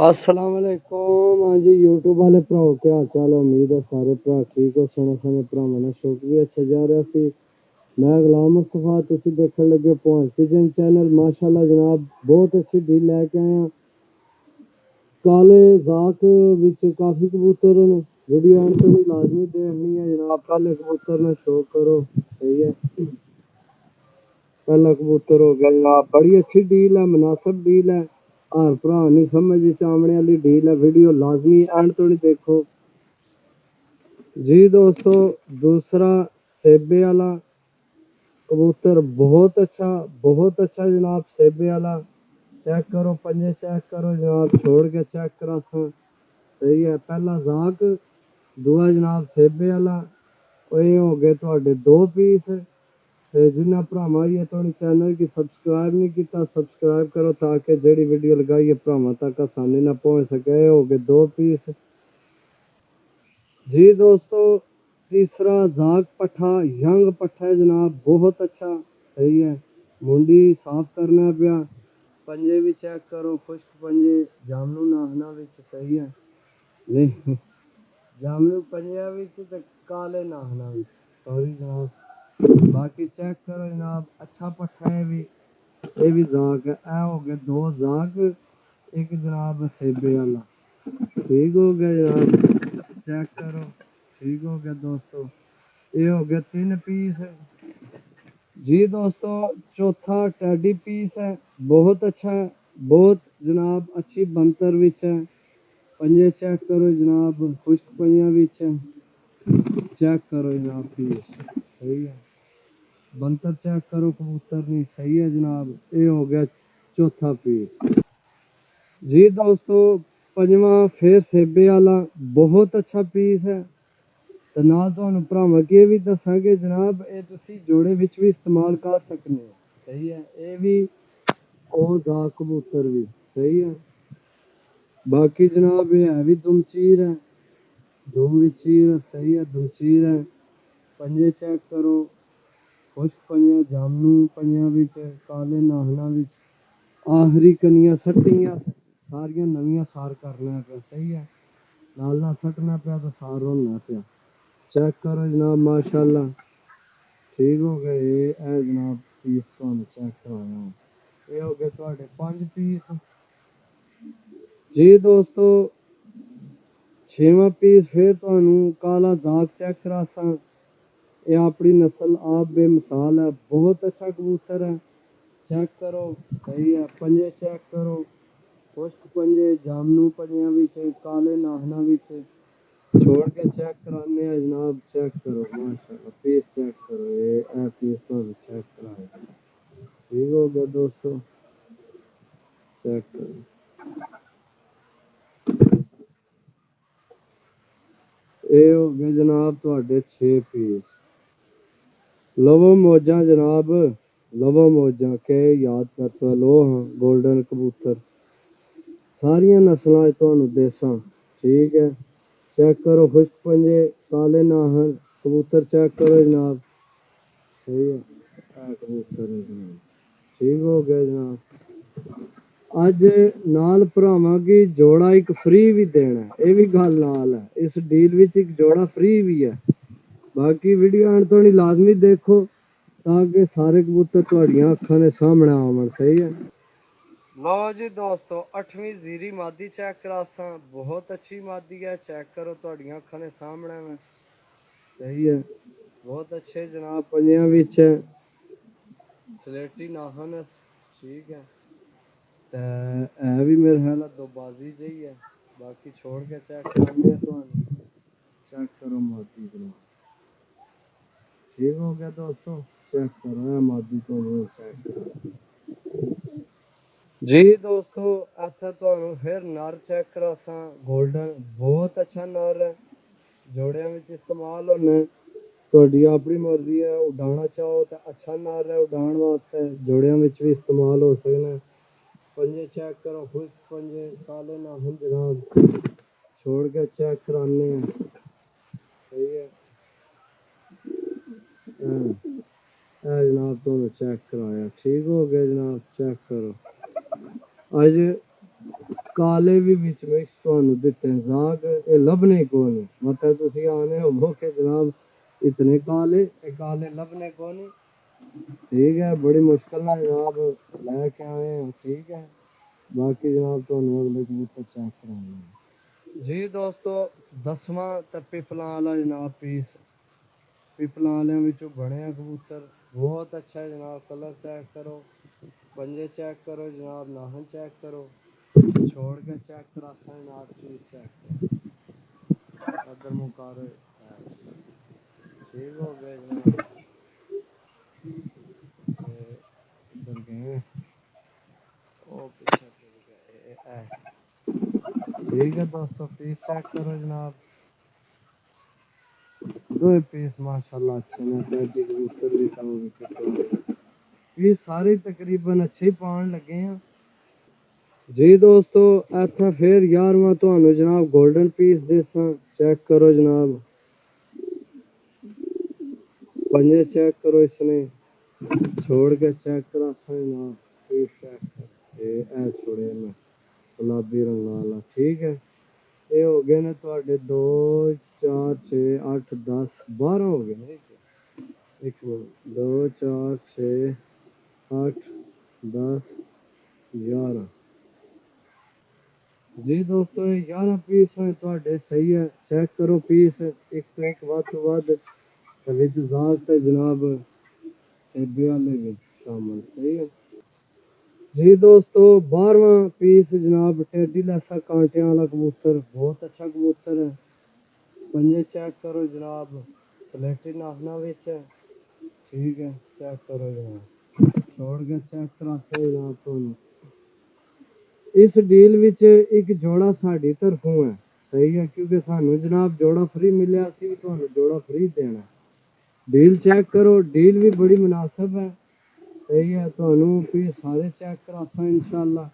अस्सलाम वालेकुम। हाँ जी यूट्यूब वाले भराओ क्या हाल चाल है। उम्मीद है सारे भरा ठीक हो। सुने सुने भरावां दा शौक भी अच्छा जा रहा सी। मैं गुलाम मुस्तफा, तुसीं देखण लगे पहुंच पिजन चैनल। माशाल्लाह जनाब बहुत अच्छी डील लैके आया। काले जाक विच काफ़ी कबूतर ने। वीडियो एंड तक लाजमी देखनी है जनाब। काले कबूतर ने शौक करो, सही है। पहला कबूतर हो गया जनाब, बड़ी अच्छी डील है, मुनासिब डील है। हर भरा नहीं समझ आने वाली डील है। वीडियो लाजमी एंड तक देखो जी दोस्तों। दूसरा सेबे वाला कबूतर बहुत अच्छा जनाब। सेबे वाला चेक करो, पंजे चेक करो जनाब, छोड़ के चेक करा सा, सही है। पहला जाक, दूआ जनाब सेबे वाला। ये हो गए थोड़े दो पीस। ਤੇ ਜਿਨ੍ਹਾਂ ਭਰਾਵਾਂ ਇਹ ਤੁਹਾਡੇ ਚੈਨਲ की सब्सक्राइब नहीं किया, सब्सक्राइब करो ताकि ਜਿਹੜੀ ਵੀਡੀਓ ਲਗਾਈ ਹੈ ਭਰਾਵਾਂ ਤੱਕ ਆਸਾਨੀ ਨਾਲ ਪਹੁੰਚ ਸਕੇ। ਹੋ ਗਏ दो पीस जी दोस्तों। तीसरा जाग पट्ठा, यंग पट्ठा है जनाब, बहुत अच्छा, सही है। मुंडी साफ करना पिया। पंजे भी चेक करो, खुश्क पंजे, जामनू नाहना विच, सही है। नहीं जामनू पंजा विच ते काले नाहना विच, सॉरी जनाब। बाकी चेक करो जनाब, अच्छा पट्ठा है भी। ये भी जाग है। ए हो गए दो जाग, एक जनाब सेबे वाला, ठीक हो गया जनाब। चेक करो, ठीक हो गया दोस्तों। ये हो गया 3 पीस जी दोस्तों। चौथा टैडी पीस है, बहुत अच्छा है, बहुत जनाब अच्छी बनतर विच है। पंजे चेक करो जनाब, खुश्क पंजा विच है। चेक करो जनाब पीस, सही है। बनतर चेक करो कबूतर नहीं, सही है जनाब। ये हो गया चौथा पीस जी दोस्तों। पंजवा फिर सेबे वाला, बहुत अच्छा पीस है। ਤੇ ਨਾਲ ਤੁਹਾਨੂੰ ਭਰਾਵਾਂ ਕੀ ਇਹ ਵੀ ਦੱਸਾਂਗੇ ਜਨਾਬ, ਇਹ ਤੁਸੀਂ ਜੋੜੇ ਵਿੱਚ ਵੀ ਇਸਤੇਮਾਲ ਕਰ ਸਕਦੇ ਹੋ, ਸਹੀ ਹੈ। ਇਹ ਵੀ ਉਹ ਦਾ ਕਬੂਤਰ ਵੀ ਸਹੀ ਹੈ। ਬਾਕੀ ਜਨਾਬ ਇਹ ਹੈ ਵੀ ਦਮਚੀਰ ਹੈ, ਦੂਮ ਵੀ ਚੀਰ, ਸਹੀ ਹੈ, ਦਮਚੀਰ ਹੈ। ਪੰਜੇ ਚੈੱਕ ਕਰੋ, ਖੁਸ਼ਕ पंजा, जामनू पंजा विच, काले नाहना विच, आखिरी कनियां सट्टियां सारियां नवियां सार करना पे, सही है। नाल नाल सटना पिया तो सार होना पिया। चेक करो जनाब, माशाल्लाह ठीक हो गए। ये है जनाब पीस तुहानू चेक करवाया। ये हो गए तुहाडे 5 पीस जी दोस्तों। 6वां पीस फिर तुहानू काला दाग चेक करासा। ये अपनी नस्ल आप बेमिसाल है, बहुत अच्छा कबूतर है। चेक करो, सही है। पंजे चेक करो, खुश्क पंजे, जामनू पंजा विच, काले नाहना विच, छोड़ के चेक कराने हैं जनाब। चेक करो माशाल्लाह, पीस चेक करो। ये पीस तो चेक कराया, ठीक हो गया दोस्तों। चेक करो, ये हो गए जनाब तुहाडे 6 पीस। लवो मौजा जनाब, लवो मौजा के याद कर सो। लो हाँ गोल्डन कबूतर, सारियां नस्लां तुहानू देसां, ठीक है। चेक करो खुश्क पंजे, काले नाहन कबूतर चेक करो जनाब, सही है। कबूतर है जनाब, ठीक हो गया जनाब। अज नाल भरावां की जोड़ा एक फ्री भी देना है, ये भी गल नाल है। इस डील विच एक जोड़ा फ्री भी है। बाकी वीडियो एंड तो लाजमी देखो ताकि सारे कबूतर तुहाडियां अखां दे सामने आवन, सही है। लो जी दोस्तों, 8वीं जीरी मादी चेक करासा, बहुत अच्छी मादी है। चेक करो तुहाडियां अखां दे सामने में, सही है। बहुत अच्छे जनाब पंजियां विच है, सलेटी नाखन है, ठीक है। भी मेरे ख्याल दो बाजी जी है। बाकी छोड़ के चेक कराने तुहानू, चेक करो मादी जनाब, ठीक हो गया दोस्तों। चेक करो मादी तो चेक करो जी दोस्तों। अच्छा तुहानू फिर नर चेक करासा, गोल्डन, बहुत अच्छा नर है, जोड़ियां विच इस्तेमाल होना है। तुहाडी अपनी मर्जी है, उड़ाना चाहो तो अच्छा नर है उड़ान वास्ते, जोड़ियां विच भी इस्तेमाल हो सकना। पंजे चेक करो, खुश्क पंजे, काले नाखून जनाब, छोड़ के चेक कराने हैं, सही है। जनाब तुहानू चेक कराया, ठीक हो गया जनाब। चेक करो। अज ਕਾਲੇ ਵੀ ਵਿੱਚ ਮਿਕਸ ਤੁਹਾਨੂੰ ਦਿੱਤੇ ਜ਼ਾਗ ਇਹ ਲੱਭਣੇ ਕੋਲ ਮਤਲਬ ਤੁਸੀਂ ਆਨੇ ਹੋ ਕਿ ਜਨਾਬ ਇਤਨੇ ਕਾਲੇ ਲੱਭਣੇ ਕੋਲ ਨਹੀਂ ਠੀਕ ਹੈ ਬੜੀ ਮੁਸ਼ਕਲ ਨਾਲ ਜਨਾਬ ਲੈ ਕੇ ਆਏ ਹਾਂ ਠੀਕ ਹੈ ਬਾਕੀ ਜਨਾਬ ਤੁਹਾਨੂੰ ਅਗਲੇ ਕਬੂਤਰ ਚੈੱਕ ਕਰਾਉਣੇ ਜੀ ਦੋਸਤੋ 10ਵਾਂ ਤੇ ਪਿਪਲਾਂ ਵਾਲਾ ਜਨਾਬ ਪੀਸ ਪਿਪਲਾਂ ਵਾਲਿਆਂ ਵਿੱਚੋਂ ਬਣਿਆ ਕਬੂਤਰ ਬਹੁਤ ਅੱਛਾ ਜਨਾਬ ਕਲਰ ਚੈੱਕ ਕਰੋ पंजे चेक करो जनाब नाहन चेक करो छोड़ के चेक करा जनाब चीज चेक करो अदर मुकारो ठीक हो गया जनाब इधर गए ओ पीछे गए ठीक है दोस्तों पीस चेक करो जनाब दो पीस माशाल्लाह अच्छे ने कबूतर भी ये सारे तकरीबन अच्छे पान लगे हैं जी दोस्तों इतना फिर 11वां ਤੁਹਾਨੂੰ जनाब गोल्डन पीस देसा चेक करो जनाब पंजे चेक करो इसने छोड़ के चेक करा जनाब पीस चेक कर ये छोड़े मैं गुलाबी रंग वाला ठीक है ये हो गए ने ਤੁਹਾਡੇ 2 4 6 8 10 12 हो गए एक मिनट 2 4 6 8 10 11 जी दोस्तों 11 पीस है ਤੁਹਾਡੇ सही है चेक करो पीस एक तो एक ਵੱਧ ਤੋਂ ਵੱਧ ਤੇ ਵਿੱਚ ਜ਼ਾਗ ਤੇ ਜਨਾਬ ਸੇਬੇ ਵਾਲੇ ਵੀ ਸ਼ਾਮਲ सही है जी दोस्तों 12वां पीस जनाब टेडी लासा कांटियां वाला कबूतर बहुत अच्छा कबूतर है पंजे चेक करो जनाब प्लेटी नाखना विच है ठीक है चेक करो जनाब छोड़ के चेक करा जनाब ਤੁਹਾਨੂੰ इस डील विच एक जोड़ा साड़ी तरफों है सही है क्योंकि सानू जनाब जोड़ा फ्री मिले असी भी तुहानू जोड़ा फ्री देना डील चेक करो डील भी बड़ी मुनासिब है सही है तुहानू भी सारे चेक करासा इंशाअल्लाह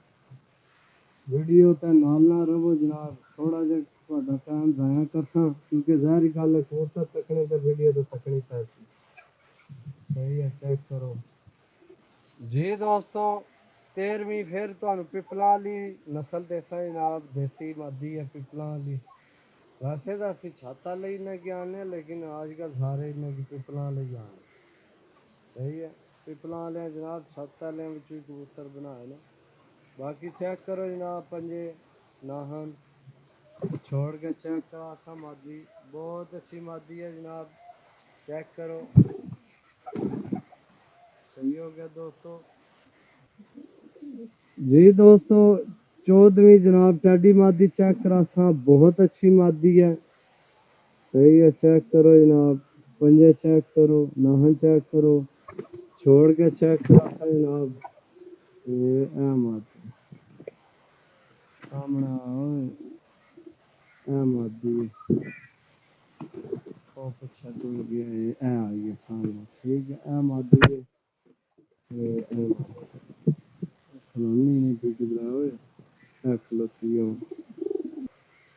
वीडियो ते नाल ना रहो जनाब थोड़ा जिहा तुहाडा टाइम जाया करसा क्योंकि ज़ाहिर गल है कबूतर तकने ते वीडियो तो तकनी पैसी सही है चेक करो जी दोस्तों 13ਵੀਂ फिर ਤੁਹਾਨੂੰ पिपला वाली नस्ल देसा जनाब देसी मादी है पिपला वाली वैसे तो असं छत वाले इन्हें की आने लेकिन आजकल सारे इन्हें की पिपला वाले ही आने सही है पिपला वाले जनाब छत वाले भी कबूतर बनाए ना बाकी चेक करो जनाब पंजे नाहन छोड़ के चेक करो आसा मादी बहुत अच्छी मादी है जनाब चेक करो सही हो गया दोस्तों जी दोस्तों 14वीं जनाब टेडी मादी चेक करासा बहुत अच्छी मादी है सही है चेक करो जनाब पंजे चेक करो नाहन चेक करो छोड़ के चेक करासा जनाब ये मादी सामने मादी ओ पीछे दूर गया ये आई है सामने ठीक है मादी है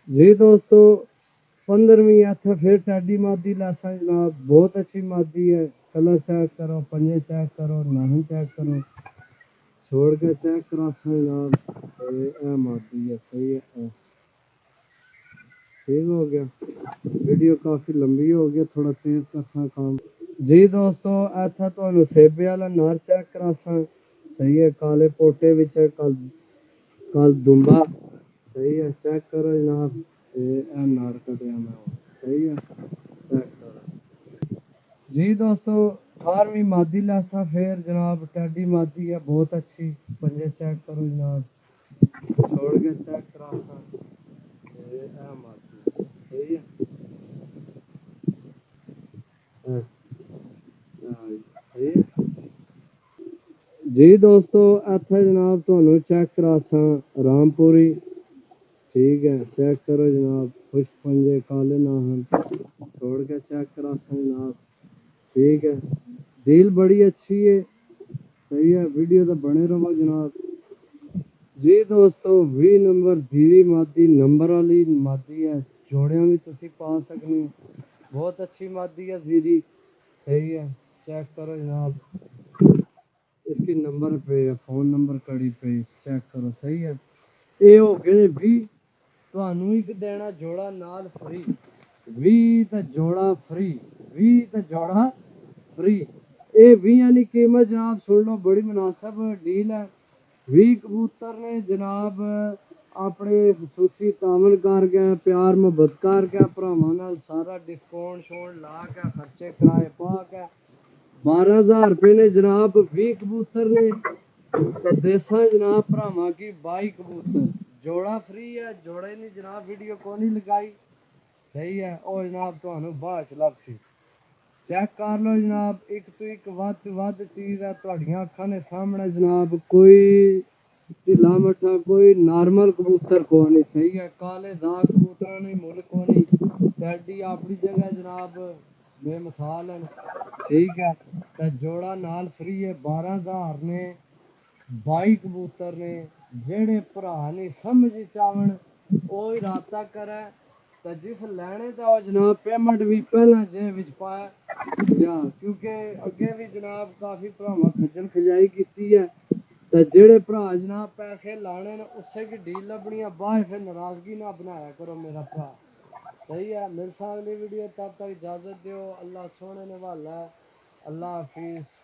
जी दोस्तों 15वीं इतना फिर टेडी मादी लासा जनाब बहुत अच्छी मादी है कलर चेक करो पंजे चेक करो नाहन चेक करो छोड़ के चेक करो जनाब मादी है सही है ठीक हो गया वीडियो काफ़ी लंबी हो गया थोड़ा तेज करना काम जी दोस्तों इतना तो सेबे वाला नर चेक करासा सही है काले पोटे विच कल दुम्बा सही है चेक करो जनाब ये नार कटिया मैं सही है चेक करो जी दोस्तों 18वीं मादी लासा फिर जनाब टेडी मादी है बहुत अच्छी पंजे चेक करो जनाब छोड़ के चेक करासा ये मादी सही है सही है जी दोस्तों इतना जनाब तुहानू चेक करासा रामपुरी ठीक है चेक करो जनाब खुश पंजे काले नाहन छोड़ के चेक करासा जनाब ठीक है डील बड़ी अच्छी है सही है वीडियो तो बने रहो जनाब जी दोस्तों 20 नंबर धीरी मादी नंबर वाली मादी है जोड़ियां भी तुसी पा सकने बहुत अच्छी मादी है धीरी सही है चेक करो जनाब इसकी नंबर पे है फ़ोन नंबर कड़ी पे चेक करो सही है ਇਹ ਹੋ ਗਏ ਨੇ 20। ਤੁਹਾਨੂੰ ਇੱਕ ਦੇਣਾ ਜੋੜਾ ਨਾਲ ਫ੍ਰੀ। 20 ਤਾਂ ਜੋੜਾ ਫ੍ਰੀ, 20 ਤਾਂ ਜੋੜਾ ਫ੍ਰੀ। ਇਹ 20 ਦੀ ਕੀਮਤ ਜਨਾਬ ਸੁਣ ਲਓ, ਬੜੀ ਮੁਨਾਸਬ ਡੀਲ ਹੈ। 20 ਕਬੂਤਰ ਨੇ ਜਨਾਬ ਆਪਣੇ ਖਸੂਸੀ ਤਾਮਨ ਕਰ ਗਿਆ, ਪਿਆਰ ਮੁਹੱਬਤ ਕਰ ਗਿਆ ਭਰਾਵਾਂ ਨਾਲ, ਸਾਰਾ ਡਿਸਕਾਊਂਟ ਸ਼ੋਂਟ ਲਾ ਕੇ ਖਰਚੇ ਕਿਰਾਏ ਪਾ ਕੇ 12,000 रुपये ने जनाब 20 कबूतर ने। तो देसा जनाब भरावां की 22 कबूतर, जोड़ा फ्री है। जोड़े नहीं जनाब वीडियो को नहीं लगाई, सही है। और जनाब तुहानू बाद च लभसी, चेक कर लो जनाब। एक तो एक वध चीज़ है तुहाडियां अखां दे सामने जनाब। कोई ढिला मट्ठा कोई नॉर्मल कबूतर को नहीं, सही है। काले दाग कबूतर नहीं, मुल्क को नहीं, टैडी अपनी जगह जनाब बेमिसाल है, ठीक है। तो जोड़ा नाल फ्री है। 12,000 ने 22 कबूतर ने। जेड़े भरा नहीं समझ चावन वो ही राबता करे। तो जिस लैने तो जनाब पेमेंट भी पहला जेब विच पाया जा, क्योंकि अगे भी जनाब काफ़ी भरावां खज्जल खजाई की है। तो जेड़े भरा जनाब पैसे लाने ने उससे की डील लभनी है, बाद फिर नाराजगी ना बनाया करो मेरा भरा, सही है। मिलसा अगली वीडियो, तब तक इजाज़त दो। अल्लाह सोने ने वाला है। अल्लाह हाफिज़।